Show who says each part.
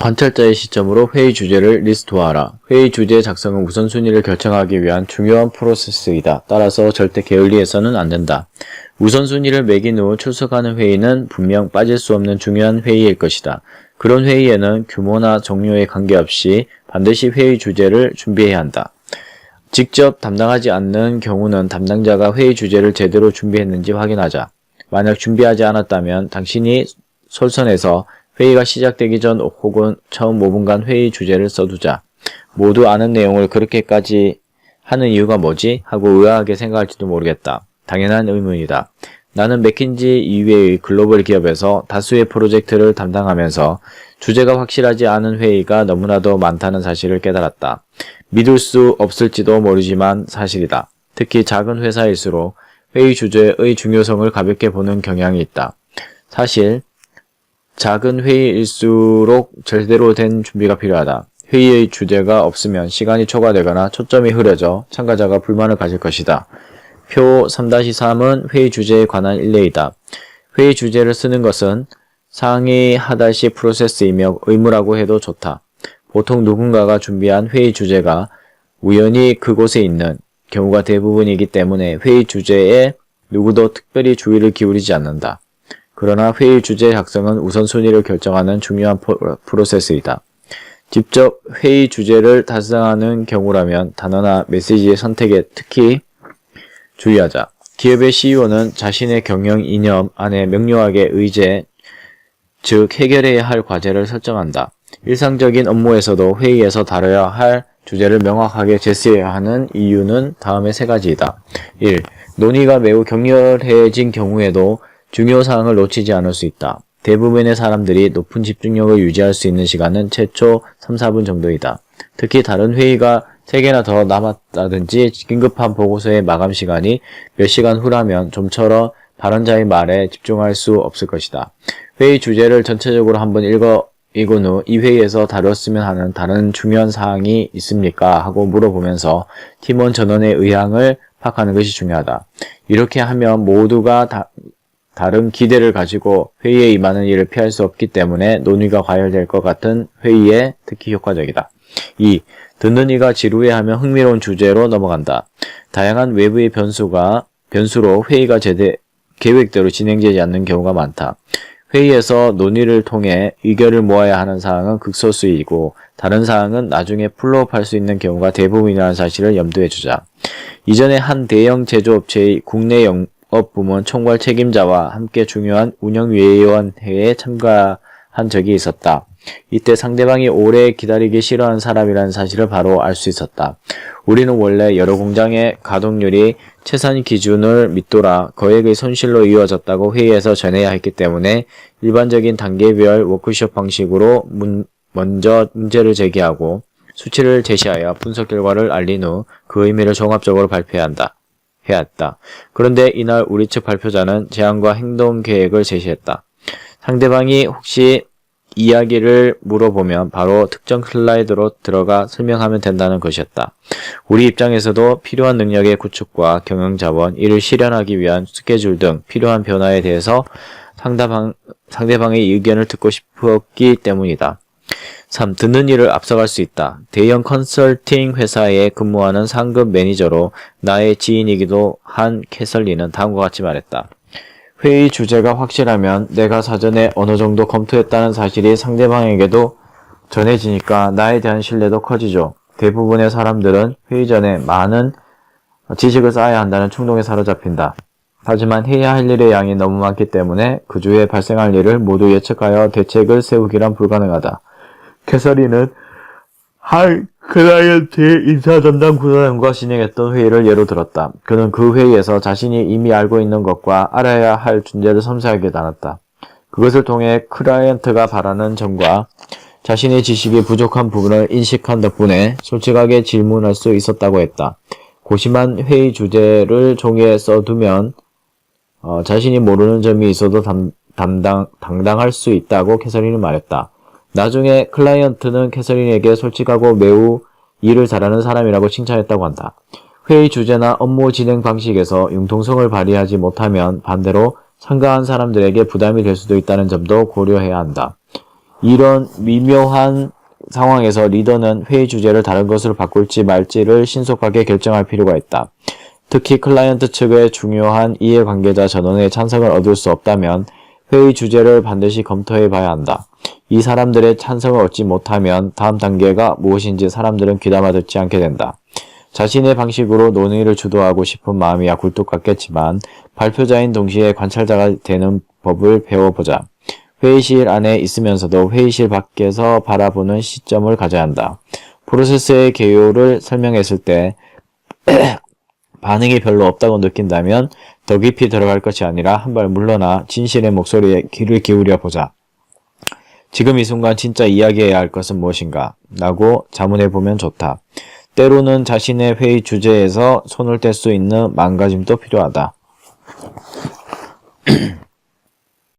Speaker 1: 관찰자의 시점으로 회의 주제를 리스트화하라. 회의 주제 작성은 우선순위를 결정하기 위한 중요한 프로세스이다. 따라서 절대 게을리해서는 안 된다. 우선순위를 매긴 후 출석하는 회의는 분명 빠질 수 없는 중요한 회의일 것이다. 그런 회의에는 규모나 종류에 관계없이 반드시 회의 주제를 준비해야 한다. 직접 담당하지 않는 경우는 담당자가 회의 주제를 제대로 준비했는지 확인하자. 만약 준비하지 않았다면 당신이 솔선해서 회의가 시작되기 전 혹은 처음 5분간 회의 주제를 써두자. 모두 아는 내용을 그렇게까지 하는 이유가 뭐지? 하고 의아하게 생각할지도 모르겠다. 당연한 의문이다. 나는 맥킨지 이외의 글로벌 기업에서 다수의 프로젝트를 담당하면서 주제가 확실하지 않은 회의가 너무나도 많다는 사실을 깨달았다. 믿을 수 없을지도 모르지만 사실이다. 특히 작은 회사일수록 회의 주제의 중요성을 가볍게 보는 경향이 있다. 사실 작은 회의일수록 제대로 된 준비가 필요하다. 회의의 주제가 없으면 시간이 초과되거나 초점이 흐려져 참가자가 불만을 가질 것이다. 표 3-3은 회의 주제에 관한 일례이다. 회의 주제를 쓰는 것은 상위 하다시 프로세스이며 의무라고 해도 좋다. 보통 누군가가 준비한 회의 주제가 우연히 그곳에 있는 경우가 대부분이기 때문에 회의 주제에 누구도 특별히 주의를 기울이지 않는다. 그러나 회의 주제 작성은 우선순위를 결정하는 중요한 프로세스이다. 직접 회의 주제를 달성하는 경우라면 단어나 메시지의 선택에 특히 주의하자. 기업의 CEO는 자신의 경영 이념 안에 명료하게 의제, 즉 해결해야 할 과제를 설정한다. 일상적인 업무에서도 회의에서 다뤄야 할 주제를 명확하게 제시해야 하는 이유는 다음의 세 가지이다. 1. 논의가 매우 격렬해진 경우에도 중요 사항을 놓치지 않을 수 있다. 대부분의 사람들이 높은 집중력을 유지할 수 있는 시간은 최초 3-4분 정도이다. 특히 다른 회의가 3개나 더 남았다든지 긴급한 보고서의 마감 시간이 몇 시간 후라면 좀처럼 발언자의 말에 집중할 수 없을 것이다. 회의 주제를 전체적으로 한번 읽은 후 이 회의에서 다뤘으면 하는 다른 중요한 사항이 있습니까? 하고 물어보면서 팀원 전원의 의향을 파악하는 것이 중요하다. 이렇게 하면 모두가 다른 기대를 가지고 회의에 임하는 일을 피할 수 없기 때문에 논의가 과열될 것 같은 회의에 특히 효과적이다. 2. 듣는 이가 지루해하면 흥미로운 주제로 넘어간다. 다양한 외부의 변수로 회의가 계획대로 진행되지 않는 경우가 많다. 회의에서 논의를 통해 의견을 모아야 하는 사항은 극소수이고 다른 사항은 나중에 풀업할 수 있는 경우가 대부분이라는 사실을 염두에 두자. 이전에 한 대형 제조업체의 국내 영업부문 총괄 책임자와 함께 중요한 운영위원회에 참가한 적이 있었다. 이때 상대방이 오래 기다리기 싫어하는 사람이라는 사실을 바로 알 수 있었다. 우리는 원래 여러 공장의 가동률이 최선 기준을 밑돌아 거액의 손실로 이어졌다고 회의에서 전해야 했기 때문에 일반적인 단계별 워크숍 방식으로 먼저 문제를 제기하고 수치를 제시하여 분석 결과를 알린 후 그 의미를 종합적으로 발표해야 했다. 그런데 이날 우리 측 발표자는 제안과 행동 계획을 제시했다. 상대방이 혹시 이야기를 물어보면 바로 특정 슬라이드로 들어가 설명하면 된다는 것이었다. 우리 입장에서도 필요한 능력의 구축과 경영자원, 이를 실현하기 위한 스케줄 등 필요한 변화에 대해서 상대방의 의견을 듣고 싶었기 때문이다. 3. 듣는 일을 앞서갈 수 있다. 대형 컨설팅 회사에 근무하는 상급 매니저로 나의 지인이기도 한 캐설리는 다음과 같이 말했다. 회의 주제가 확실하면 내가 사전에 어느 정도 검토했다는 사실이 상대방에게도 전해지니까 나에 대한 신뢰도 커지죠. 대부분의 사람들은 회의 전에 많은 지식을 쌓아야 한다는 충동에 사로잡힌다. 하지만 해야 할 일의 양이 너무 많기 때문에 그 주에 발생할 일을 모두 예측하여 대책을 세우기란 불가능하다. 캐서리는 할 클라이언트의 인사 담당 부사장과 진행했던 회의를 예로 들었다. 그는 그 회의에서 자신이 이미 알고 있는 것과 알아야 할 문제를 섬세하게 나눴다. 그것을 통해 클라이언트가 바라는 점과 자신의 지식이 부족한 부분을 인식한 덕분에 솔직하게 질문할 수 있었다고 했다. 고심한 회의 주제를 종이에 써두면 자신이 모르는 점이 있어도 당당할 수 있다고 캐서린은 말했다. 나중에 클라이언트는 캐서린에게 솔직하고 매우 일을 잘하는 사람이라고 칭찬했다고 한다. 회의 주제나 업무 진행 방식에서 융통성을 발휘하지 못하면 반대로 참가한 사람들에게 부담이 될 수도 있다는 점도 고려해야 한다. 이런 미묘한 상황에서 리더는 회의 주제를 다른 것으로 바꿀지 말지를 신속하게 결정할 필요가 있다. 특히 클라이언트 측의 중요한 이해관계자 전원의 찬성을 얻을 수 없다면 회의 주제를 반드시 검토해 봐야 한다. 이 사람들의 찬성을 얻지 못하면 다음 단계가 무엇인지 사람들은 귀담아 듣지 않게 된다. 자신의 방식으로 논의를 주도하고 싶은 마음이야 굴뚝 같겠지만 발표자인 동시에 관찰자가 되는 법을 배워보자. 회의실 안에 있으면서도 회의실 밖에서 바라보는 시점을 가져야 한다. 프로세스의 개요를 설명했을 때 반응이 별로 없다고 느낀다면 더 깊이 들어갈 것이 아니라 한 발 물러나 진실의 목소리에 귀를 기울여 보자. 지금 이 순간 진짜 이야기해야 할 것은 무엇인가? 라고 자문해보면 좋다. 때로는 자신의 회의 주제에서 손을 뗄 수 있는 마음가짐도 필요하다.